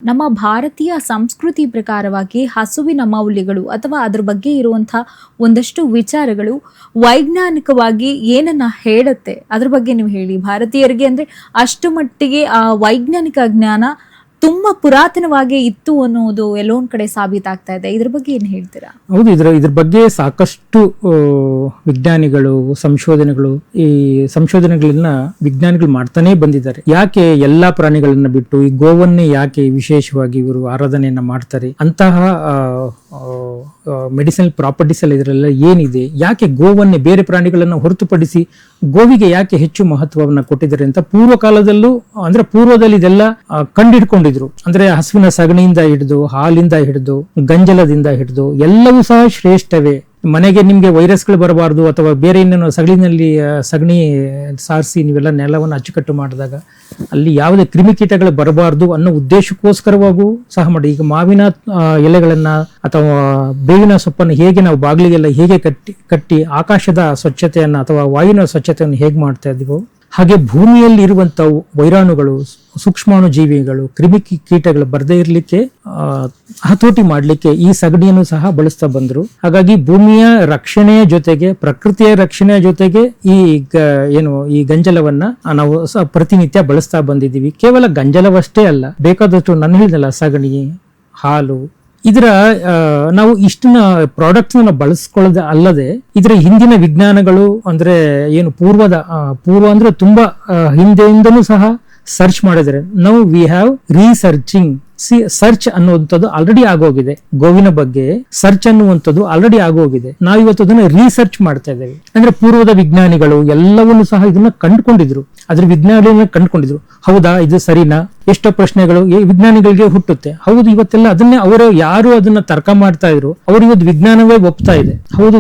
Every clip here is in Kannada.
ನಮ್ಮ ಭಾರತೀಯ ಸಂಸ್ಕೃತಿ ಪ್ರಕಾರವಾಗಿ ಹಸುವಿನ ಮೌಲ್ಯಗಳು ಅಥವಾ ಅದ್ರ ಬಗ್ಗೆ ಇರುವಂತಹ ಒಂದಷ್ಟು ವಿಚಾರಗಳು ವೈಜ್ಞಾನಿಕವಾಗಿ ಏನನ್ನ ಹೇಳುತ್ತೆ ಅದ್ರ ಬಗ್ಗೆ ನೀವು ಹೇಳಿ. ಭಾರತೀಯರಿಗೆ ಅಂದ್ರೆ ಅಷ್ಟು ಮಟ್ಟಿಗೆ ಆ ವೈಜ್ಞಾನಿಕ ಜ್ಞಾನ ತುಂಬಾ ಪುರಾತನವಾಗಿ ಇತ್ತು ಅನ್ನೋದು ಎಲ್ಲೋ ಒಂದ್ ಕಡೆ ಸಾಬೀತಾಗ್ತಾ ಇದೆ. ಇದ್ರ ಬಗ್ಗೆ ಏನ್ ಹೇಳ್ತೀರಾ? ಹೌದು, ಇದ್ರ ಬಗ್ಗೆ ಸಾಕಷ್ಟು ವಿಜ್ಞಾನಿಗಳು ಈ ಸಂಶೋಧನೆಗಳನ್ನ ವಿಜ್ಞಾನಿಗಳು ಮಾಡ್ತಾನೆ ಬಂದಿದ್ದಾರೆ. ಯಾಕೆ ಎಲ್ಲಾ ಪ್ರಾಣಿಗಳನ್ನ ಬಿಟ್ಟು ಈ ಗೋವನ್ನೇ ಯಾಕೆ ವಿಶೇಷವಾಗಿ ಇವರು ಆರಾಧನೆಯನ್ನ ಮಾಡ್ತಾರೆ, ಅಂತಹ ಮೆಡಿಸಿನಲ್ ಪ್ರಾಪರ್ಟೀಸ್ ಎಲ್ಲ ಇದರೆಲ್ಲ ಏನಿದೆ, ಯಾಕೆ ಗೋವನ್ನೇ ಬೇರೆ ಪ್ರಾಣಿಗಳನ್ನ ಹೊರತುಪಡಿಸಿ ಗೋವಿಗೆ ಯಾಕೆ ಹೆಚ್ಚು ಮಹತ್ವವನ್ನ ಕೊಟ್ಟಿದ್ದಾರೆ ಅಂತ ಪೂರ್ವದಲ್ಲಿ ಇದೆಲ್ಲ ಕಂಡಿಡ್ಕೊಂಡಿದ್ರು. ಅಂದ್ರೆ ಹಸುವಿನ ಸಗಣಿಯಿಂದ ಹಿಡಿದು, ಹಾಲಿಂದ ಹಿಡಿದು, ಗಂಜಲದಿಂದ ಹಿಡಿದು ಎಲ್ಲವೂ ಸಹ ಶ್ರೇಷ್ಠವೇ. ಮನೆಗೆ ನಿಮ್ಗೆ ವೈರಸ್ಗಳು ಬರಬಾರ್ದು ಅಥವಾ ಬೇರೆ ಇನ್ನೇನು ಸಗಣಿ ಸಾರಿಸಿ ನೀವೆಲ್ಲ ನೆಲವನ್ನು ಅಚ್ಚುಕಟ್ಟು ಮಾಡಿದಾಗ ಅಲ್ಲಿ ಯಾವುದೇ ಕ್ರಿಮಿಕೀಟಗಳು ಬರಬಾರ್ದು ಅನ್ನೋ ಉದ್ದೇಶಕ್ಕೋಸ್ಕರವಾಗೂ ಸಹ ಮಾಡಿ. ಈಗ ಮಾವಿನ ಎಲೆಗಳನ್ನ ಅಥವಾ ಬೇವಿನ ಸೊಪ್ಪನ್ನು ಹೇಗೆ ನಾವು ಬಾಗಿಲಿಗೆಲ್ಲ ಹೇಗೆ ಕಟ್ಟಿ ಆಕಾಶದ ಸ್ವಚ್ಛತೆಯನ್ನ ಅಥವಾ ವಾಯುವಿನ ಸ್ವಚ್ಛತೆಯನ್ನು ಹೇಗೆ ಮಾಡ್ತಾ ಇದೀವೋ, ಹಾಗೆ ಭೂಮಿಯಲ್ಲಿ ಇರುವಂತಹ ವೈರಾಣುಗಳು, ಸೂಕ್ಷ್ಮಾಣು ಜೀವಿಗಳು, ಕ್ರಿಮಿ ಕೀಟಗಳು ಬರದೇ ಇರಲಿಕ್ಕೆ ಹತೋಟಿ ಮಾಡಲಿಕ್ಕೆ ಈ ಸಗಣಿಯನ್ನು ಸಹ ಬಳಸ್ತಾ ಬಂದ್ರು. ಹಾಗಾಗಿ ಭೂಮಿಯ ರಕ್ಷಣೆಯ ಜೊತೆಗೆ, ಪ್ರಕೃತಿಯ ರಕ್ಷಣೆಯ ಜೊತೆಗೆ ಈ ಗಂಜಲವನ್ನ ನಾವು ಪ್ರತಿನಿತ್ಯ ಬಳಸ್ತಾ ಬಂದಿದ್ದೀವಿ. ಕೇವಲ ಗಂಜಲವಷ್ಟೇ ಅಲ್ಲ, ಬೇಕಾದಷ್ಟು ನಾನು ಹೇಳಿದಲ್ಲ ಸಗಣಿ, ಹಾಲು, ನಾವು ಇಷ್ಟನ್ನ ಪ್ರಾಡಕ್ಟ್ಸ್ ಬಳಸ್ಕೊಳ್ಳೋದೇ ಅಲ್ಲದೆ ಇದರ ಹಿಂದಿನ ವಿಜ್ಞಾನಗಳು ಅಂದ್ರೆ ಪೂರ್ವ ಅಂದ್ರೆ ತುಂಬಾ ಹಿಂದೆಯಿಂದನೂ ಸಹ ಸರ್ಚ್ ಮಾಡಿದರೆ ನಾವು ವಿ ಹ್ಯಾವ್ ರೀಸರ್ಚಿಂಗ್. ಸರ್ಚ್ ಅನ್ನುವಂಥದ್ದು ಆಲ್ರೆಡಿ ಆಗೋಗಿದೆ. ಗೋವಿನ ಬಗ್ಗೆ ಸರ್ಚ್ ಅನ್ನುವಂಥದ್ದು ಆಲ್ರೆಡಿ ಆಗೋಗಿದೆ. ನಾವು ಇವತ್ತು ಅದನ್ನ ರೀಸರ್ಚ್ ಮಾಡ್ತಾ ಇದ್ದೇವೆ. ಅಂದ್ರೆ ಪೂರ್ವದ ವಿಜ್ಞಾನಿಗಳು ಎಲ್ಲವನ್ನೂ ಸಹ ಇದನ್ನ ಕಂಡುಕೊಂಡಿದ್ರು, ಅದ್ರ ವಿಜ್ಞಾನಿಗಳನ್ನ ಕಂಡುಕೊಂಡಿದ್ರು. ಹೌದಾ, ಇದು ಸರಿನಾ? ಎಷ್ಟೋ ಪ್ರಶ್ನೆಗಳು ವಿಜ್ಞಾನಿಗಳಿಗೆ ಹುಟ್ಟುತ್ತೆ. ಹೌದು, ಇವತ್ತೆಲ್ಲ ಅದನ್ನೇ ಯಾರು ಅದನ್ನ ತರ್ಕ ಮಾಡ್ತಾ ಇದ್ರು, ಅವ್ರು ಇವತ್ತು ವಿಜ್ಞಾನವೇ ಒಪ್ತಾ ಇದೆ. ಹೌದು,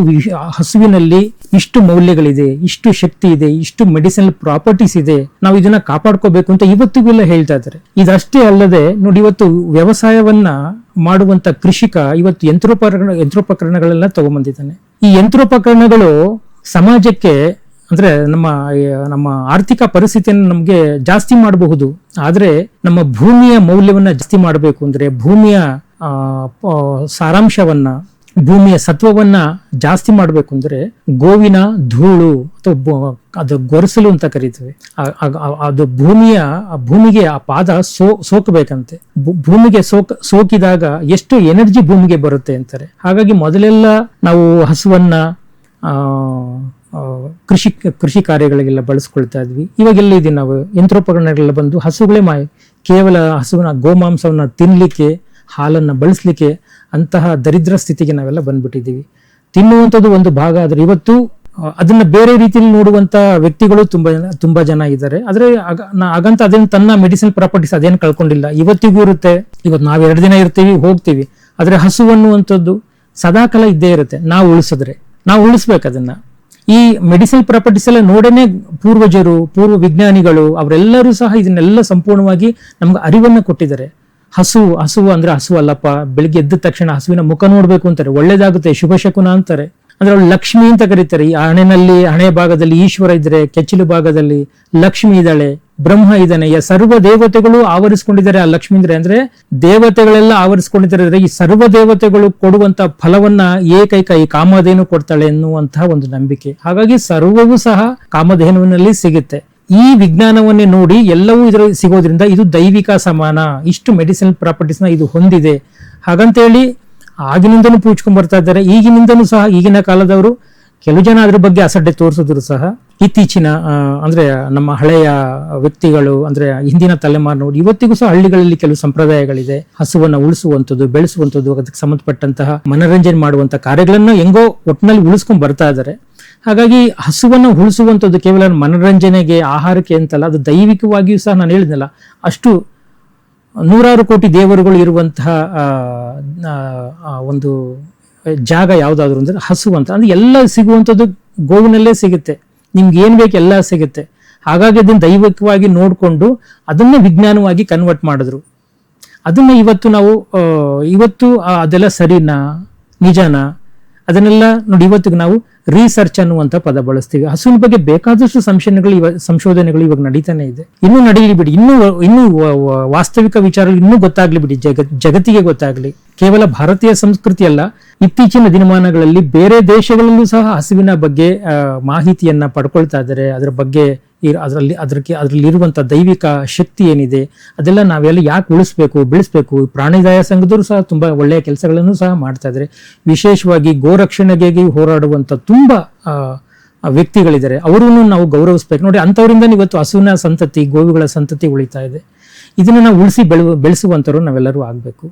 ಹಸುವಿನಲ್ಲಿ ಇಷ್ಟು ಮೌಲ್ಯಗಳಿದೆ, ಇಷ್ಟು ಶಕ್ತಿ ಇದೆ, ಇಷ್ಟು ಮೆಡಿಸಿನಲ್ ಪ್ರಾಪರ್ಟೀಸ್ ಇದೆ, ನಾವು ಇದನ್ನ ಕಾಪಾಡ್ಕೋಬೇಕು ಅಂತ ಇವತ್ತಿಗೆಲ್ಲ ಹೇಳ್ತಾ ಇದ್ದಾರೆ. ಇದಷ್ಟೇ ಅಲ್ಲದೆ ನೋಡಿ, ಇವತ್ತು ವ್ಯವಸಾಯವನ್ನ ಮಾಡುವಂತ ಕೃಷಿಕ ಇವತ್ತು ಯಂತ್ರೋಪಕರಣಗಳೆಲ್ಲ ತಗೊಂಡ್ಬಂದಿದ್ದಾನೆ. ಈ ಯಂತ್ರೋಪಕರಣಗಳು ಸಮಾಜಕ್ಕೆ ಅಂದ್ರೆ ನಮ್ಮ ಆರ್ಥಿಕ ಪರಿಸ್ಥಿತಿಯನ್ನು ನಮ್ಗೆ ಜಾಸ್ತಿ ಮಾಡಬಹುದು, ಆದ್ರೆ ನಮ್ಮ ಭೂಮಿಯ ಮೌಲ್ಯವನ್ನ ಜಾಸ್ತಿ ಮಾಡಬೇಕು ಅಂದ್ರೆ, ಭೂಮಿಯ ಸಾರಾಂಶವನ್ನ, ಭೂಮಿಯ ಸತ್ವವನ್ನ ಜಾಸ್ತಿ ಮಾಡಬೇಕು ಅಂದ್ರೆ ಗೋವಿನ ಧೂಳು ಅಥವಾ ಅದು ಗೊರಸಲು ಅಂತ ಕರೀತೇವೆ, ಅದು ಭೂಮಿಗೆ ಆ ಪಾದ ಸೋಕಬೇಕಂತೆ. ಭೂಮಿಗೆ ಸೋಕಿದಾಗ ಎಷ್ಟು ಎನರ್ಜಿ ಭೂಮಿಗೆ ಬರುತ್ತೆ ಅಂತಾರೆ. ಹಾಗಾಗಿ ಮೊದಲೆಲ್ಲ ನಾವು ಹಸುವನ್ನ ಕೃಷಿ ಕಾರ್ಯಗಳಿಗೆಲ್ಲ ಬಳಸ್ಕೊಳ್ತಾ ಇದ್ವಿ. ಇವಾಗೆಲ್ಲ ಇದೆ, ನಾವು ಯಂತ್ರೋಪಕರಣಗಳೆಲ್ಲ ಬಂದು ಹಸುಗಳೇ ಕೇವಲ ಹಸುವಿನ ಗೋಮಾಂಸವನ್ನ ತಿನ್ಲಿಕ್ಕೆ, ಹಾಲನ್ನ ಬಳಸಲಿಕ್ಕೆ ಅಂತಹ ದರಿದ್ರ ಸ್ಥಿತಿಗೆ ನಾವೆಲ್ಲ ಬಂದ್ಬಿಟ್ಟಿದ್ದೀವಿ. ತಿನ್ನುವಂಥದ್ದು ಒಂದು ಭಾಗ ಆದ್ರೆ ಇವತ್ತು ಅದನ್ನ ಬೇರೆ ರೀತಿಯಲ್ಲಿ ನೋಡುವಂತ ವ್ಯಕ್ತಿಗಳು ತುಂಬಾ ಜನ ಇದ್ದಾರೆ. ಆದ್ರೆ ಹಾಗಂತ ಅದೇನು ತನ್ನ ಮೆಡಿಸಿನ್ ಪ್ರಾಪರ್ಟೀಸ್ ಅದೇನು ಕಳ್ಕೊಂಡಿಲ್ಲ, ಇವತ್ತಿಗೂ ಇರುತ್ತೆ. ಇವತ್ತು ನಾವ್ 2 ದಿನ ಇರ್ತೀವಿ, ಹೋಗ್ತೀವಿ. ಆದ್ರೆ ಹಸು ಅನ್ನುವಂಥದ್ದು ಸದಾಕಾಲ ಇದ್ದೇ ಇರುತ್ತೆ. ನಾವು ಉಳಿಸ್ಬೇಕು ಅದನ್ನ. ಈ ಮೆಡಿಸಿನ್ ಪ್ರಾಪರ್ಟೀಸ್ ಎಲ್ಲ ನೋಡೇನೆ ಪೂರ್ವ ವಿಜ್ಞಾನಿಗಳು ಅವರೆಲ್ಲರೂ ಸಹ ಇದನ್ನೆಲ್ಲ ಸಂಪೂರ್ಣವಾಗಿ ನಮ್ಗೆ ಅರಿವನ್ನ ಕೊಟ್ಟಿದ್ದಾರೆ. ಹಸು ಅಂದ್ರೆ ಹಸು ಅಲ್ಲಪ್ಪ, ಬೆಳಿಗ್ಗೆ ಎದ್ದ ತಕ್ಷಣ ಹಸುವಿನ ಮುಖ ನೋಡ್ಬೇಕು ಅಂತಾರೆ, ಒಳ್ಳೇದಾಗುತ್ತೆ, ಶುಭ ಶಕುನ ಅಂತಾರೆ. ಅಂದ್ರೆ ಅವಳು ಲಕ್ಷ್ಮಿ ಅಂತ ಕರೀತಾರೆ. ಈ ಹಣೆ ಭಾಗದಲ್ಲಿ ಈಶ್ವರ ಇದ್ರೆ, ಕೆಚ್ಚಲು ಭಾಗದಲ್ಲಿ ಲಕ್ಷ್ಮಿ ಇದ್ದಾಳೆ, ಬ್ರಹ್ಮ ಇದ್ದಾನೆ, ಸರ್ವ ದೇವತೆಗಳು ಆವರಿಸ್ಕೊಂಡಿದ್ದಾರೆ. ಆ ಲಕ್ಷ್ಮಿ ಅಂದ್ರೆ ದೇವತೆಗಳೆಲ್ಲ ಆವರಿಸ್ಕೊಂಡಿದ್ದಾರೆ. ಈ ಸರ್ವ ದೇವತೆಗಳು ಕೊಡುವಂತ ಫಲವನ್ನ ಏಕೈಕ ಈ ಕಾಮಧೇನು ಕೊಡ್ತಾಳೆ ಎನ್ನುವಂತಹ ಒಂದು ನಂಬಿಕೆ. ಹಾಗಾಗಿ ಸರ್ವವೂ ಸಹ ಕಾಮಧೇನುವಿನಲ್ಲಿ ಸಿಗುತ್ತೆ. ಈ ವಿಜ್ಞಾನವನ್ನೇ ನೋಡಿ ಎಲ್ಲವೂ ಇದರಲ್ಲಿ ಸಿಗೋದ್ರಿಂದ ಇದು ದೈವಿಕ ಸಮಾನ, ಇಷ್ಟು ಮೆಡಿಸಿನಲ್ ಪ್ರಾಪರ್ಟೀಸ್ ನ ಇದು ಹೊಂದಿದೆ. ಹಾಗಂತೇಳಿ ಆಗಿನಿಂದನೂ ಪೂಜ್ಕೊಂಡ್ ಬರ್ತಾ ಇದ್ದಾರೆ. ಈಗಿನ ಕಾಲದವರು ಕೆಲವು ಜನ ಅದ್ರ ಬಗ್ಗೆ ಅಸಡ್ಡೆ ತೋರಿಸಿದ್ರು ಸಹ ಇತ್ತೀಚಿನ ಅಂದ್ರೆ ನಮ್ಮ ಹಳೆಯ ವ್ಯಕ್ತಿಗಳು ಅಂದ್ರೆ ಹಿಂದಿನ ತಲೆಮಾರಿನವರು ಇವತ್ತಿಗೂ ಸಹ ಹಳ್ಳಿಗಳಲ್ಲಿ ಕೆಲವು ಸಂಪ್ರದಾಯಗಳಿದೆ. ಹಸುವನ್ನ ಉಳಿಸುವಂಥದ್ದು, ಬೆಳೆಸುವಂಥದ್ದು, ಅದಕ್ಕೆ ಸಂಬಂಧಪಟ್ಟಂತಹ ಮನರಂಜನೆ ಮಾಡುವಂತ ಕಾರ್ಯಗಳನ್ನ ಹೆಂಗೋ ಒಟ್ಟಿನಲ್ಲಿ ಉಳಿಸ್ಕೊಂಡ್ ಬರ್ತಾ ಇದ್ದಾರೆ. ಹಾಗಾಗಿ ಹಸುವನ್ನ ಉಳಿಸುವಂಥದ್ದು ಕೇವಲ ಮನರಂಜನೆಗೆ, ಆಹಾರಕ್ಕೆ ಅಂತಲ್ಲ, ಅದು ದೈವಿಕವಾಗಿಯೂ ಸಹ ನಾನು ಹೇಳಿದ್ನಲ್ಲ, ಅಷ್ಟು 100 ಕೋಟಿ ದೇವರುಗಳು ಇರುವಂತಹ ಒಂದು ಜಾಗ ಯಾವ್ದಾದ್ರು ಅಂದ್ರೆ ಹಸು ಅಂತ. ಅಂದ್ರೆ ಎಲ್ಲ ಸಿಗುವಂಥದ್ದು ಗೋವಿನಲ್ಲೇ ಸಿಗುತ್ತೆ. ನಿಮ್ಗೆ ಏನ್ ಬೇಕು ಎಲ್ಲ ಸಿಗುತ್ತೆ. ಹಾಗಾಗಿ ಅದನ್ನ ದೈವಿಕವಾಗಿ ನೋಡ್ಕೊಂಡು ಅದನ್ನ ವಿಜ್ಞಾನವಾಗಿ ಕನ್ವರ್ಟ್ ಮಾಡಿದ್ರು. ಅದನ್ನ ಇವತ್ತು ಅದೆಲ್ಲ ಸರಿನಾ, ನಿಜನಾ ಅದನ್ನೆಲ್ಲ ನೋಡಿ ಇವತ್ತಿಗೆ ನಾವು ರಿಸರ್ಚ್ ಅನ್ನುವಂತ ಪದ ಬಳಸ್ತೀವಿ. ಹಸುವಿನ ಬಗ್ಗೆ ಬೇಕಾದಷ್ಟು ಸಂಶೋಧನೆಗಳು ಇವಾಗ ನಡೀತಾನೆ ಇದೆ. ಇನ್ನೂ ನಡೀಲಿ ಬಿಡಿ, ಇನ್ನೂ ವಾಸ್ತವಿಕ ವಿಚಾರಗಳು ಇನ್ನೂ ಗೊತ್ತಾಗ್ಲಿ ಬಿಡಿ, ಜಗತ್ತಿಗೆ ಗೊತ್ತಾಗ್ಲಿ. ಕೇವಲ ಭಾರತೀಯ ಸಂಸ್ಕೃತಿ ಅಲ್ಲ, ಇತ್ತೀಚಿನ ದಿನಮಾನಗಳಲ್ಲಿ ಬೇರೆ ದೇಶಗಳಲ್ಲೂ ಸಹ ಹಸುವಿನ ಬಗ್ಗೆ ಮಾಹಿತಿಯನ್ನ ಪಡ್ಕೊಳ್ತಾ ಇದ್ದಾರೆ. ಅದರ ಬಗ್ಗೆ ಅದರಲ್ಲಿರುವಂತಹ ದೈವಿಕ ಶಕ್ತಿ ಏನಿದೆ ಅದೆಲ್ಲ ನಾವೆಲ್ಲ ಯಾಕೆ ಉಳಿಸ್ಬೇಕು, ಬೆಳೆಸ್ಬೇಕು. ಪ್ರಾಣಿದಯಾ ಸಂಘದವರು ಸಹ ತುಂಬಾ ಒಳ್ಳೆಯ ಕೆಲಸಗಳನ್ನು ಸಹ ಮಾಡ್ತಾ ಇದ್ದಾರೆ. ವಿಶೇಷವಾಗಿ ಗೋರಕ್ಷಣೆಗಾಗಿ ಹೋರಾಡುವಂತ ತುಂಬಾ ವ್ಯಕ್ತಿಗಳಿದ್ದಾರೆ, ಅವರನ್ನು ನಾವು ಗೌರವಿಸ್ಬೇಕು. ನೋಡಿ, ಅಂಥವರಿಂದ ಇವತ್ತು ಹಸುವಿನ ಸಂತತಿ, ಗೋವುಗಳ ಸಂತತಿ ಉಳಿತಾ ಇದೆ. ಇದನ್ನ ನಾವು ಉಳಿಸಿ ಬೆಳೆಸುವಂತರು ನಾವೆಲ್ಲರೂ ಆಗ್ಬೇಕು.